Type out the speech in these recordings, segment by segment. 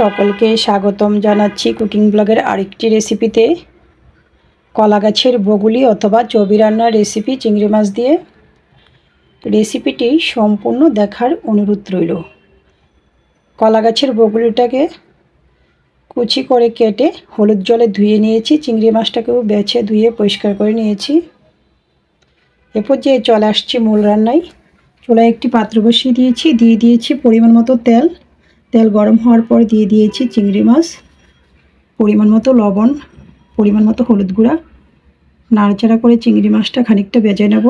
সকলকে স্বাগতম জানাচ্ছি কুকিং ব্লগের আরেকটি রেসিপিতে। কলা গাছের বগুলি অথবা চবি রান্নার রেসিপি চিংড়ি মাছ দিয়ে। রেসিপিটি সম্পূর্ণ দেখার অনুরোধ রইল। কলা গাছের বগুলিটাকে কুচি করে কেটে হলুদ জলে ধুয়ে নিয়েছি। চিংড়ি মাছটাকেও বেছে ধুয়ে পরিষ্কার করে নিয়েছি। এরপর যে চলে আসছি মূল রান্নায়। চুলায় একটি পাত্র বসিয়ে দিয়েছি, দিয়ে দিয়েছি পরিমাণ মতো তেল। তেল গরম হওয়ার পর দিয়ে দিয়েছি চিংড়ি মাছ, পরিমাণ মতো লবণ, পরিমাণ মতো হলুদ গুঁড়া। নাড়াচাড়া করে চিংড়ি মাছটা খানিকটা ভেজে নেব।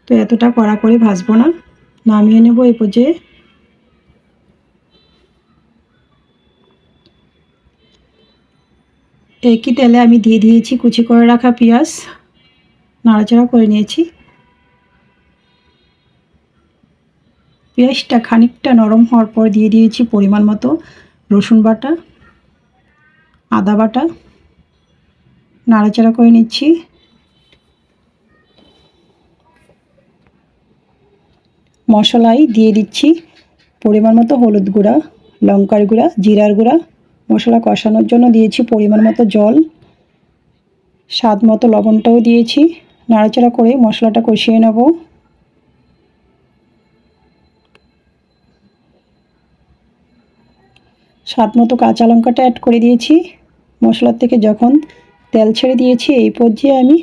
তো এতটা কড়া করে ভাজবো না, নামিয়ে নেব। এই পর্যায়ে একই তেলে আমি দিয়ে দিয়েছি কুচি করে রাখা পেঁয়াজ, নাড়াচাড়া করে নিয়েছি। পেঁয়াজটা খানিকটা নরম হওয়ার পর দিয়ে দিয়েছি পরিমাণ মতো রসুন বাটা, আদা বাটা। নাড়াচাড়া করে নিচ্ছি। মশলায় দিয়ে দিচ্ছি পরিমাণ মতো হলুদ গুঁড়া, লঙ্কার গুঁড়া, জিরার গুঁড়া। মশলা কষানোর জন্য দিয়েছি পরিমাণ মতো জল, স্বাদ মতো লবণটাও দিয়েছি। নাড়াচাড়া করে মশলাটা কষিয়ে নেব। স্বাদ মতো কাঁচা লঙ্কাটা অ্যাড করে দিয়েছি। মশলার থেকে যখন তেল ছেড়ে দিয়েছি, এই পর্যায়ে আমি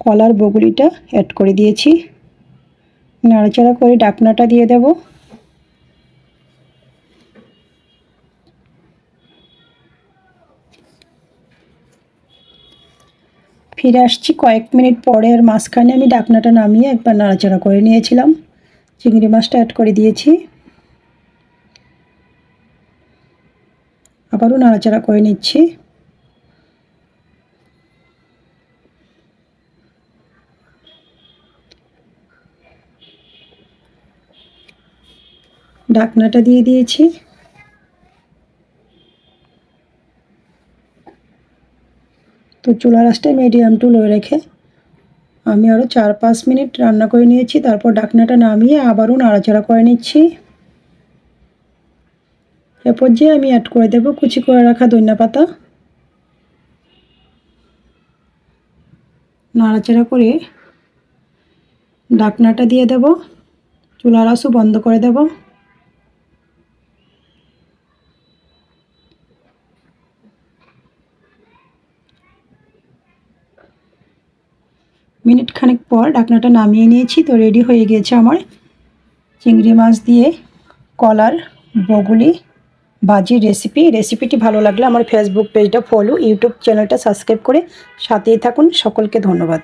কলার বগুলিটা অ্যাড করে দিয়েছি। নাড়াচাড়া করে ঢাকনাটা দিয়ে দেব। ফিরে আসছি কয়েক মিনিট পরে। আর মাঝখানে আমি ঢাকনাটা নামিয়ে একবার নাড়াচাড়া করে নিয়েছিলাম। চিংড়ি মাছটা অ্যাড করে দিয়েছি, আবারও নাড়াচাড়া করে নিচ্ছি। ঢাকনাটা দিয়ে দিয়েছি। তো চুলার আঁচটা মিডিয়াম টু লো রেখে আমি আরও 4-5 মিনিট রান্না করে নিয়েছি। তারপর ঢাকনাটা নামিয়ে আবারও নাড়াচাড়া করে নিচ্ছি। এ পর্যায়ে আমি অ্যাড করে দেব কুচি করে রাখা ধনিয়া পাতা। নাড়াচাড়া করে ঢাকনাটা দিয়ে দেব। চুলার আঁচও বন্ধ করে দেব। মিনিট খানেক পর ঢাকনাটা নামিয়ে নিয়েছি। তো রেডি হয়ে গিয়েছে আমার চিংড়ি মাছ দিয়ে কলার বগুলি ভাজির রেসিপি। রেসিপিটি ভালো লাগলে আমার ফেসবুক পেজটা ফলো, ইউটিউব চ্যানেলটা সাবস্ক্রাইব করে সাথেই থাকুন। সকলকে ধন্যবাদ।